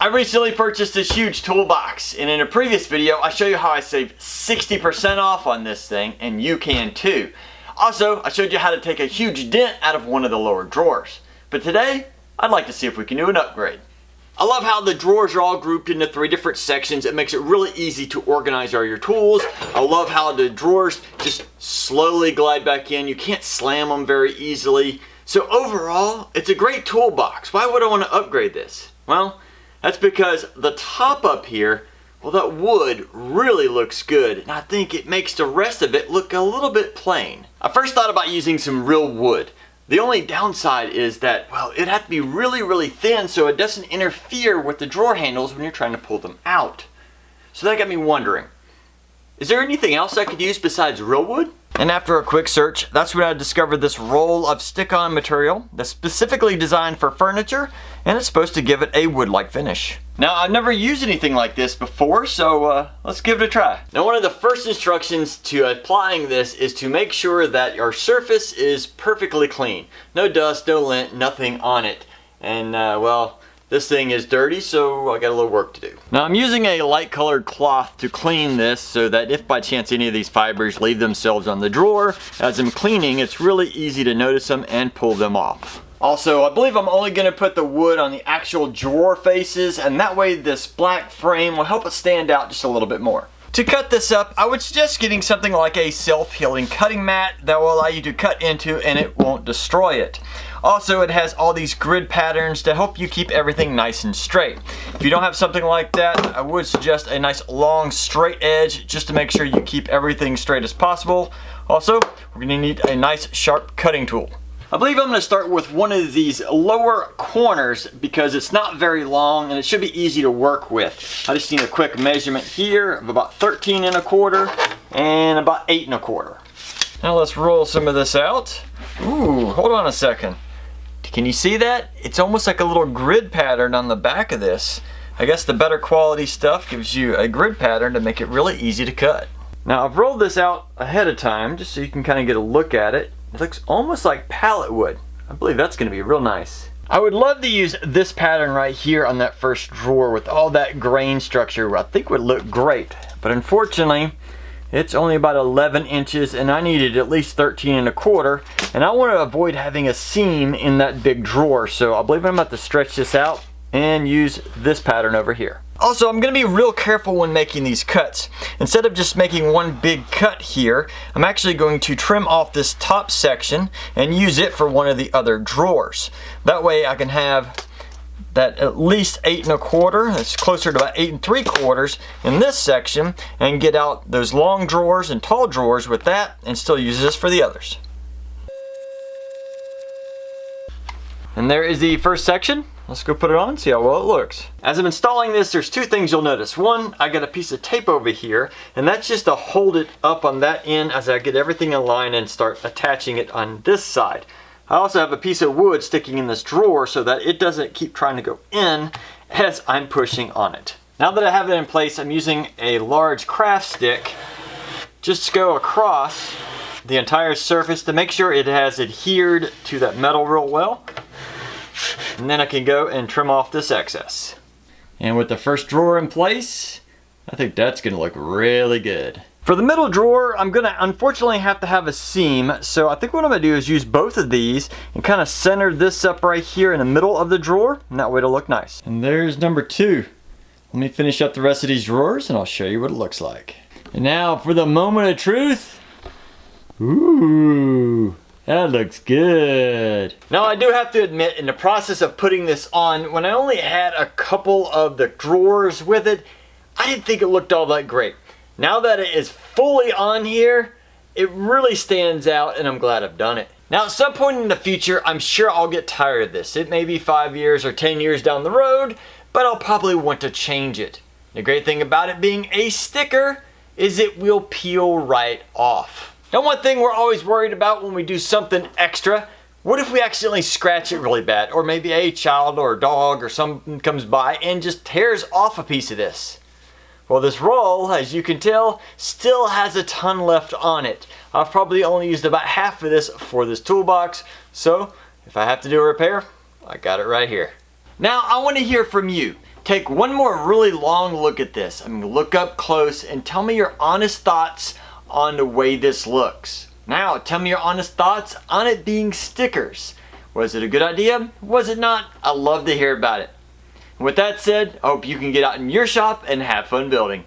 I recently purchased this huge toolbox, and in a previous video I showed you how I saved 60% off on this thing, and you can too. Also, I showed you how to take a huge dent out of one of the lower drawers. But today, I'd like to see if we can do an upgrade. I love how the drawers are all grouped into 3 different sections. It makes it really easy to organize all your tools. I love how the drawers just slowly glide back in. You can't slam them very easily. So overall, it's a great toolbox. Why would I want to upgrade this? Well, that's because the top up here, well, that wood really looks good, and I think it makes the rest of it look a little bit plain. I first thought about using some real wood. The only downside is that, well, it'd have to be really thin so it doesn't interfere with the drawer handles when you're trying to pull them out. So that got me wondering, is there anything else I could use besides real wood? And after a quick search, that's when I discovered this roll of stick-on material that's specifically designed for furniture, and it's supposed to give it a wood-like finish. Now, I've never used anything like this before, so let's give it a try. Now, one of the first instructions to applying this is to make sure that your surface is perfectly clean. No dust, no lint, nothing on it. And, well, this thing is dirty, so I got a little work to do. Now, I'm using a light colored cloth to clean this so that if by chance any of these fibers leave themselves on the drawer, as I'm cleaning, it's really easy to notice them and pull them off. Also, I believe I'm only going to put the wood on the actual drawer faces, and that way this black frame will help it stand out just a little bit more. To cut this up, I would suggest getting something like a self-healing cutting mat that will allow you to cut into and it won't destroy it. Also, it has all these grid patterns to help you keep everything nice and straight. If you don't have something like that, I would suggest a nice long straight edge just to make sure you keep everything straight as possible. Also, we're going to need a nice sharp cutting tool. I believe I'm going to start with one of these lower corners because it's not very long and it should be easy to work with. I just need a quick measurement here of about 13 1/4 and about 8 1/4. Now let's roll some of this out. Ooh, hold on a second. Can you see that? It's almost like a little grid pattern on the back of this. I guess the better quality stuff gives you a grid pattern to make it really easy to cut. Now I've rolled this out ahead of time just so you can kind of get a look at it. It looks almost like pallet wood. I believe that's going to be real nice. I would love to use this pattern right here on that first drawer with all that grain structure. I think would look great, but unfortunately it's only about 11 inches and I needed at least 13 1/4, and I want to avoid having a seam in that big drawer, so I believe I'm about to stretch this out and use this pattern over here. Also, I'm going to be real careful when making these cuts. Instead of just making one big cut here, I'm actually going to trim off this top section and use it for one of the other drawers. That way I can have that at least 8 1/4, that's closer to about 8 3/4 in this section, and get out those long drawers and tall drawers with that and still use this for the others. And there is the first section. Let's go put it on and see how well it looks. As I'm installing this, there's 2 things you'll notice. One, I got a piece of tape over here, and that's just to hold it up on that end as I get everything in line and start attaching it on this side. I also have a piece of wood sticking in this drawer so that it doesn't keep trying to go in as I'm pushing on it. Now that I have it in place, I'm using a large craft stick just to go across the entire surface to make sure it has adhered to that metal real well. And then I can go and trim off this excess. And with the first drawer in place, I think that's going to look really good. For the middle drawer, I'm going to unfortunately have to have a seam, so I think what I'm going to do is use both of these and kind of center this up right here in the middle of the drawer, and that way it'll look nice. And there's number 2. Let me finish up the rest of these drawers and I'll show you what it looks like. And now for the moment of truth. Ooh. That looks good. Now I do have to admit, in the process of putting this on, when I only had a couple of the drawers with it, I didn't think it looked all that great. Now that it is fully on here, it really stands out and I'm glad I've done it. Now at some point in the future, I'm sure I'll get tired of this. It may be 5 years or 10 years down the road, but I'll probably want to change it. The great thing about it being a sticker is it will peel right off. Now one thing we're always worried about when we do something extra, what if we accidentally scratch it really bad? Or maybe a child or a dog or something comes by and just tears off a piece of this. Well, this roll, as you can tell, still has a ton left on it. I've probably only used about half of this for this toolbox, so if I have to do a repair, I got it right here. Now I want to hear from you. take one more really long look at this. I mean, look up close and tell me your honest thoughts on the way this looks. Now, tell me your honest thoughts on it being stickers. Was it a good idea? Was it not? I'd love to hear about it. And with that said, I hope you can get out in your shop and have fun building.